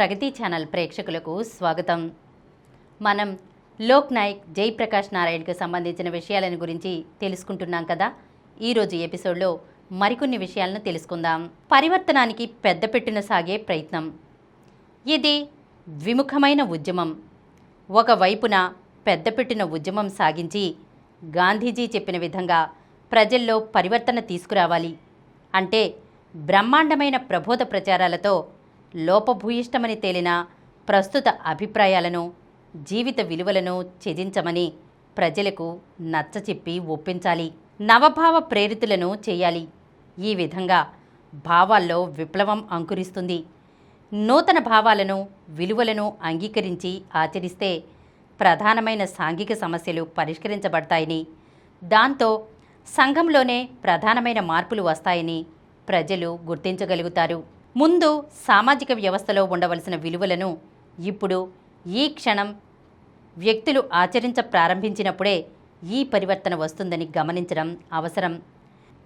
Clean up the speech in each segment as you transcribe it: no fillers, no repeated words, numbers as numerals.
ప్రగతి channel ప్రేక్షకులకు స్వాగతం. మనం లోక్ నాయక్ జయప్రకాష్ నారాయణ్కి సంబంధించిన విషయాలను గురించి తెలుసుకుంటున్నాం కదా. ఈరోజు ఎపిసోడ్లో మరికొన్ని విషయాలను తెలుసుకుందాం. పరివర్తనానికి పెద్దపెట్టున సాగే ప్రయత్నం. ఇది ద్విముఖమైన ఉద్యమం. ఒకవైపున పెద్దపెట్టున ఉద్యమం సాగించి గాంధీజీ చెప్పిన విధంగా ప్రజల్లో పరివర్తన తీసుకురావాలి అంటే బ్రహ్మాండమైన ప్రబోధ ప్రచారాలతో లోపభూయిష్టమని తేలిన ప్రస్తుత అభిప్రాయాలను, జీవిత విలువలను త్యజించమని ప్రజలకు నచ్చచెప్పి ఒప్పించాలి. నవభావ ప్రేరితులను చేయాలి. ఈ విధంగా భావాల్లో విప్లవం అంకురిస్తుంది. నూతన భావాలను, విలువలను అంగీకరించి ఆచరిస్తే ప్రధానమైన సాంఘిక సమస్యలు పరిష్కరించబడతాయని, దాంతో సంఘంలోనే ప్రధానమైన మార్పులు వస్తాయని ప్రజలు గుర్తించగలుగుతారు. ముందు సామాజిక వ్యవస్థలో ఉండవలసిన విలువలను ఇప్పుడు ఈ క్షణం వ్యక్తులు ఆచరించ ప్రారంభించినప్పుడే ఈ పరివర్తన వస్తుందని గమనించడం అవసరం.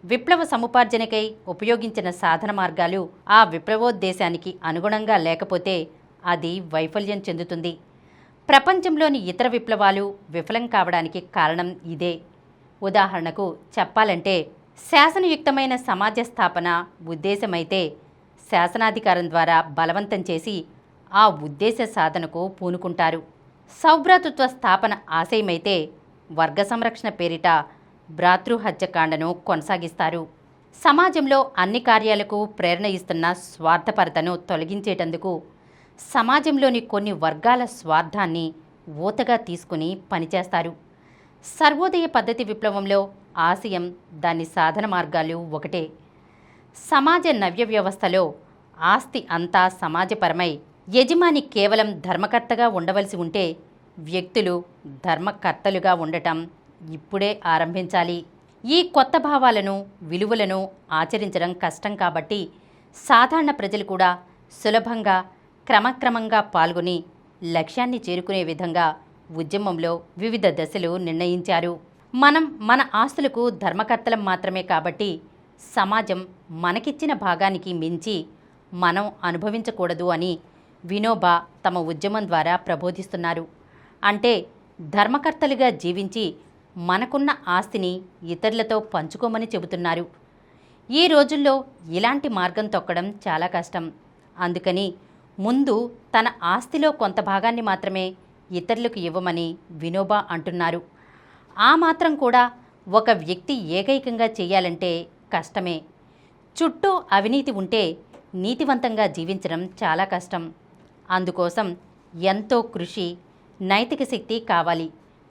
విప్లవ సముపార్జనకై ఉపయోగించిన సాధన మార్గాలు ఆ విప్లవోద్దేశానికి అనుగుణంగా లేకపోతే అది వైఫల్యం చెందుతుంది. ప్రపంచంలోని ఇతర విప్లవాలు విఫలం కావడానికి కారణం ఇదే. ఉదాహరణకు చెప్పాలంటే, శాసనయుక్తమైన సమాజ స్థాపన ఉద్దేశమైతే శాసనాధికారం ద్వారా బలవంతం చేసి ఆ ఉద్దేశ సాధనకు పూనుకుంటారు. సౌభ్రాతృత్వ స్థాపన ఆశయమైతే వర్గ సంరక్షణ పేరిట భ్రాతృహత్యకాండను కొనసాగిస్తారు. సమాజంలో అన్ని కార్యాలకు ప్రేరణ ఇస్తున్న స్వార్థపరతను తొలగించేటందుకు సమాజంలోని కొన్ని వర్గాల స్వార్థాన్ని ఊతగా తీసుకుని పనిచేస్తారు. సర్వోదయ పద్ధతి విప్లవంలో ఆశయం, దాని సాధన మార్గాలు ఒకటే. సమాజ నవ్య వ్యవస్థలో ఆస్తి అంతా సమాజపరమై యజమాని కేవలం ధర్మకర్తగా ఉండవలసి ఉంటే వ్యక్తులు ధర్మకర్తలుగా ఉండటం ఇప్పుడే ఆరంభించాలి. ఈ కొత్త భావాలను, విలువలను ఆచరించడం కష్టం కాబట్టి సాధారణ ప్రజలు కూడా సులభంగా, క్రమక్రమంగా పాల్గొని లక్ష్యాన్ని చేరుకునే విధంగా ఉద్యమంలో వివిధ దశలు నిర్ణయించారు. మనం మన ఆస్తులకు ధర్మకర్తలం మాత్రమే కాబట్టి సమాజం మనకిచ్చిన భాగానికి మించి మనం అనుభవించకూడదు అని వినోబా తమ ఉద్యమం ద్వారా ప్రబోధిస్తున్నారు. అంటే ధర్మకర్తలుగా జీవించి మనకున్న ఆస్తిని ఇతరులతో పంచుకోమని చెబుతున్నారు. ఈ రోజుల్లో ఇలాంటి మార్గం తొక్కడం చాలా కష్టం. అందుకని ముందు తన ఆస్తిలో కొంత భాగాన్ని మాత్రమే ఇతరులకు ఇవ్వమని వినోబా అంటున్నారు. ఆ మాత్రం కూడా ఒక వ్యక్తి ఏకైకంగా చేయాలంటే కష్టమే. చుట్టూ అవినీతి ఉంటే నీతివంతంగా జీవించడం చాలా కష్టం. అందుకోసం ఎంతో కృషి, నైతిక శక్తి కావాలి.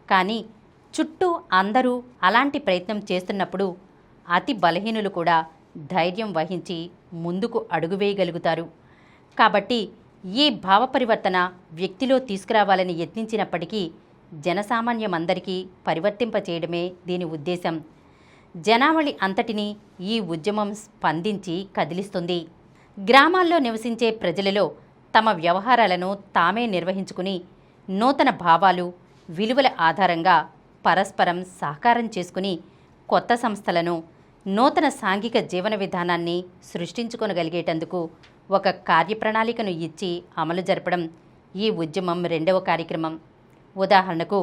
కానీ చుట్టూ అందరూ అలాంటి ప్రయత్నం చేస్తున్నప్పుడు అతి బలహీనులు కూడా ధైర్యం వహించి ముందుకు అడుగు వేయగలుగుతారు. కాబట్టి ఈ భావ పరివర్తన వ్యక్తిలో తీసుకురావాలని యత్నించినప్పటికీ జనసామాన్యమందరికీ పరివర్తింపచేయడమే దీని ఉద్దేశం. జనావళి అంతటినీ ఈ ఉద్యమం స్పందించి కదిలిస్తుంది. గ్రామాల్లో నివసించే ప్రజలలో తమ వ్యవహారాలను తామే నిర్వహించుకుని నూతన భావాలు, విలువల ఆధారంగా పరస్పరం సహకారం చేసుకుని కొత్త సంస్థలను, నూతన సాంఘిక జీవన విధానాన్ని సృష్టించుకొనగలిగేటందుకు ఒక కార్యప్రణాళికను ఇచ్చి అమలు జరపడం ఈ ఉద్యమం రెండవ కార్యక్రమం. ఉదాహరణకు,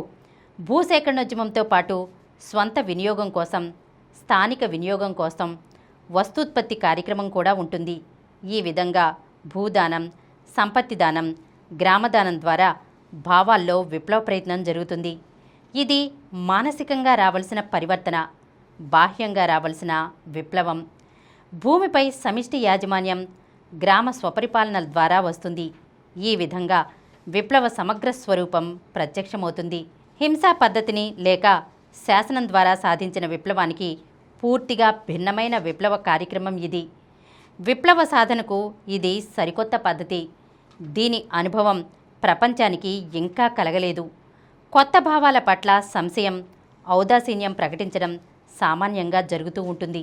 భూసేకరణోద్యమంతో పాటు స్వంత వినియోగం కోసం, స్థానిక వినియోగం కోసం వస్తూత్పత్తి కార్యక్రమం కూడా ఉంటుంది. ఈ విధంగా భూదానం, సంపత్తి దానం, గ్రామదానం ద్వారా భావాల్లో విప్లవ ప్రయత్నం జరుగుతుంది. ఇది మానసికంగా రావలసిన పరివర్తన, బాహ్యంగా రావలసిన విప్లవం. భూమిపై సమిష్టి యాజమాన్యం, గ్రామ స్వపరిపాలనల ద్వారా వస్తుంది. ఈ విధంగా విప్లవ సమగ్ర స్వరూపం ప్రత్యక్షమవుతుంది. హింసా పద్ధతిని లేక శాసనం ద్వారా సాధించిన విప్లవానికి పూర్తిగా భిన్నమైన విప్లవ కార్యక్రమం ఇది. విప్లవ సాధనకు ఇది సరికొత్త పద్ధతి. దీని అనుభవం ప్రపంచానికి ఇంకా కలగలేదు. కొత్త భావాల పట్ల సంశయం, ఔదాసీన్యం ప్రకటించడం సామాన్యంగా జరుగుతూ ఉంటుంది.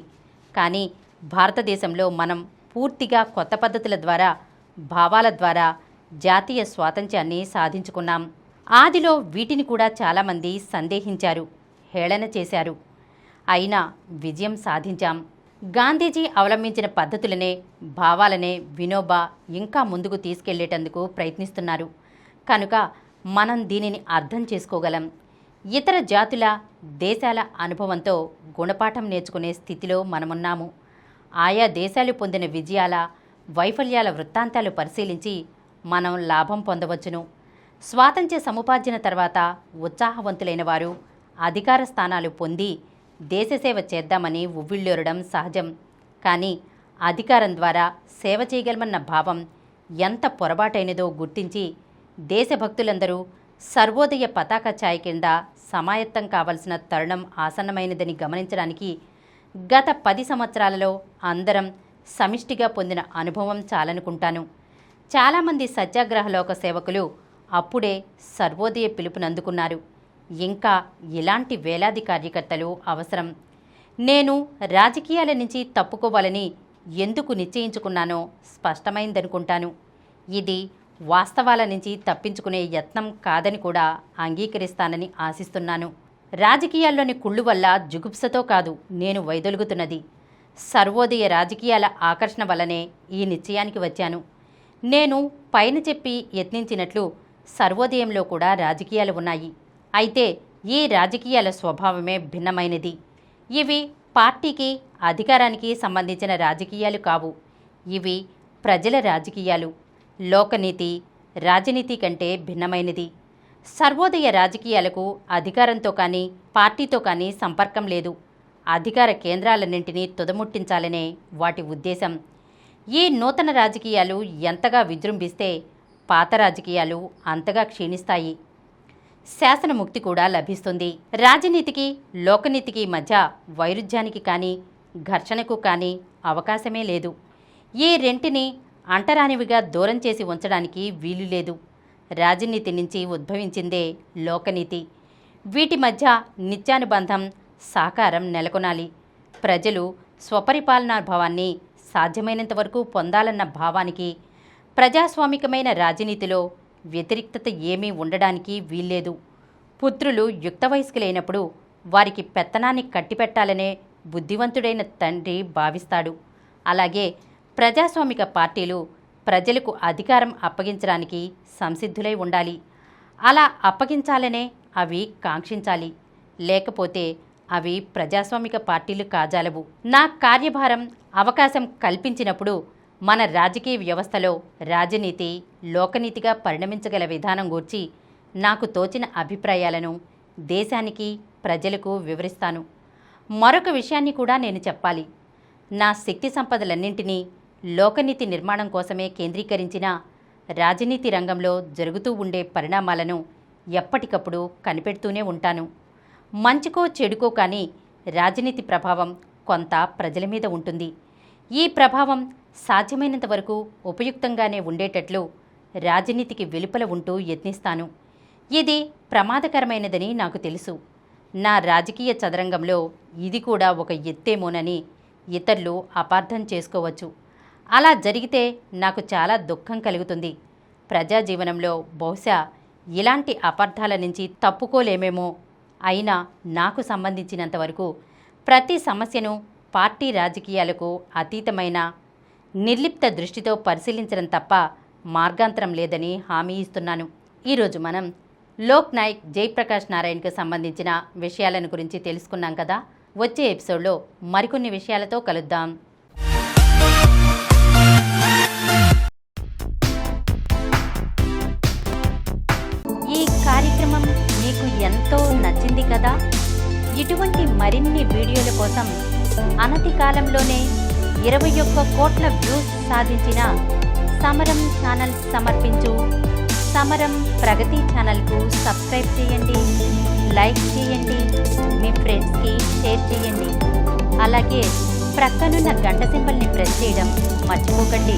కానీ భారతదేశంలో మనం పూర్తిగా కొత్త పద్ధతుల ద్వారా, భావాల ద్వారా జాతీయ స్వాతంత్ర్యాన్ని సాధించుకున్నాం. ఆదిలో వీటిని కూడా చాలామంది సందేహించారు, హేళన చేశారు. అయినా విజయం సాధించాం. గాంధీజీ అవలంబించిన పద్ధతులనే, భావాలనే వినోబా ఇంకా ముందుకు తీసుకెళ్లేటందుకు ప్రయత్నిస్తున్నారు. కనుక మనం దీనిని అర్థం చేసుకోగలం. ఇతర జాతుల, దేశాల అనుభవంతో గుణపాఠం నేర్చుకునే స్థితిలో మనమున్నాము. ఆయా దేశాలు పొందిన విజయాల, వైఫల్యాల వృత్తాంతాలు పరిశీలించి మనం లాభం పొందవచ్చును. స్వాతంత్ర్య సముపార్జన తర్వాత ఉత్సాహవంతులైన వారు అధికార స్థానాలు పొంది దేశసేవ చేద్దామని ఉవ్విళ్ళూరడం సహజం. కానీ అధికారం ద్వారా సేవ చేయగలమన్న భావం ఎంత పొరపాటైనదో గుర్తించి దేశభక్తులందరూ సర్వోదయ పతాక ఛాయ కింద సమాయత్తం కావలసిన తరుణం ఆసన్నమైనదని గమనించడానికి గత 10 సంవత్సరాలలో అందరం సమిష్టిగా పొందిన అనుభవం చాలనుకుంటాను. చాలామంది సత్యాగ్రహలోక సేవకులు అప్పుడే సర్వోదయ పిలుపునందుకున్నారు. ఇంకా ఇలాంటి వేలాది కార్యకర్తలు అవసరం. నేను రాజకీయాల నుంచి తప్పుకోవాలని ఎందుకు నిశ్చయించుకున్నానో స్పష్టమైందనుకుంటాను. ఇది వాస్తవాల నుంచి తప్పించుకునే యత్నం కాదని కూడా అంగీకరిస్తానని ఆశిస్తున్నాను. రాజకీయాల్లోని కుళ్ళు వల్ల జుగుప్సతో కాదు నేను వైదొలుగుతున్నది. సర్వోదయ రాజకీయాల ఆకర్షణ వల్లనే ఈ నిశ్చయానికి వచ్చాను. నేను పైన చెప్పి యత్నించినట్లు సర్వోదయంలో కూడా రాజకీయాలు ఉన్నాయి. అయితే ఈ రాజకీయాల స్వభావమే భిన్నమైనది. ఇవి పార్టీకి, అధికారానికి సంబంధించిన రాజకీయాలు కావు. ఇవి ప్రజల రాజకీయాలు. లోకనీతి, రాజనీతి కంటే భిన్నమైనది. సర్వోదయ రాజకీయాలకు అధికారంతో కానీ, పార్టీతో కానీ సంపర్కం లేదు. అధికార కేంద్రాలన్నింటినీ తుదముట్టించాలనే వాటి ఉద్దేశం. ఈ నూతన రాజకీయాలు ఎంతగా విజృంభిస్తే పాత రాజకీయాలు అంతగా క్షీణిస్తాయి. శాసనముక్తి కూడా లభిస్తుంది. రాజనీతికి, లోకనీతికి మధ్య వైరుధ్యానికి కానీ, ఘర్షణకు కానీ అవకాశమే లేదు. ఈ రెంటిని అంటరానివిగా దూరం చేసి ఉంచడానికి వీలు లేదు. రాజనీతి నుంచి ఉద్భవించిందే లోకనీతి. వీటి మధ్య నిత్యానుబంధం, సహకారం నెలకొనాలి. ప్రజలు స్వపరిపాలనా భావాన్ని సాధ్యమైనంత వరకు పొందాలన్న భావానికి ప్రజాస్వామికమైన రాజనీతిలో వ్యతిరిక్తత ఏమీ ఉండడానికి వీల్లేదు. పుత్రులు యుక్త వయస్కులైనప్పుడు వారికి పెత్తనాన్ని కట్టిపెట్టాలనే బుద్ధివంతుడైన తండ్రి భావిస్తాడు. అలాగే ప్రజాస్వామిక పార్టీలు ప్రజలకు అధికారం అప్పగించడానికి సంసిద్ధులై ఉండాలి. అలా అప్పగించాలనే అవి కాంక్షించాలి. లేకపోతే అవి ప్రజాస్వామిక పార్టీలు కాజాలవు. నా కార్యభారం, అవకాశం కల్పించినప్పుడు మన రాజకీయ వ్యవస్థలో రాజనీతి, లోకనీతిగా పరిణమించగల విధానం గూర్చి నాకు తోచిన అభిప్రాయాలను దేశానికి, ప్రజలకు వివరిస్తాను. మరొక విషయాన్ని కూడా నేను చెప్పాలి. నా శక్తి సంపదలన్నింటినీ లోకనీతి నిర్మాణం కోసమే కేంద్రీకరించిన రాజనీతి రంగంలో జరుగుతూ ఉండే పరిణామాలను ఎప్పటికప్పుడు కనిపెడుతూనే ఉంటాను. మంచికో చెడుకో కానీ రాజనీతి ప్రభావం కొంత ప్రజల మీద ఉంటుంది. ఈ ప్రభావం సాధ్యమైనంత వరకు ఉపయుక్తంగానే ఉండేటట్లు రాజనీతికి వెలుపల ఉంటూ యత్నిస్తాను. ఇది ప్రమాదకరమైనదని నాకు తెలుసు. నా రాజకీయ చదరంగంలో ఇది కూడా ఒక ఎత్తేమోనని ఇతరులు అపార్థం చేసుకోవచ్చు. అలా జరిగితే నాకు చాలా దుఃఖం కలుగుతుంది. ప్రజాజీవనంలో బహుశా ఇలాంటి అపార్థాల నుంచి తప్పుకోలేమేమో. అయినా నాకు సంబంధించినంతవరకు ప్రతి సమస్యను పార్టీ రాజకీయాలకు అతీతమైన నిర్లిప్త దృష్టితో పరిశీలించడం తప్ప మార్గాంతరం లేదని హామీ ఇస్తున్నాను. ఈరోజు మనం లోక్ నాయక్ జయప్రకాష్ నారాయణ్కు సంబంధించిన విషయాలను గురించి తెలుసుకున్నాం కదా. వచ్చే ఎపిసోడ్లో మరికొన్ని విషయాలతో కలుద్దాం. ఈ కార్యక్రమం మీకు ఎంతో నచ్చింది కదా. ఇటువంటి మరిన్ని వీడియోల కోసం అనతి కాలంలోనే 21 కోట్ల వ్యూస్ సాధించిన సమరం ఛానల్ సమర్పించు సమరం ప్రగతి ఛానల్కు సబ్స్క్రైబ్ చేయండి, లైక్ చేయండి, మీ ఫ్రెండ్స్కి షేర్ చేయండి. అలాగే ప్రక్కనున్న గంట సింబల్ని ప్రెస్ చేయడం మర్చిపోకండి.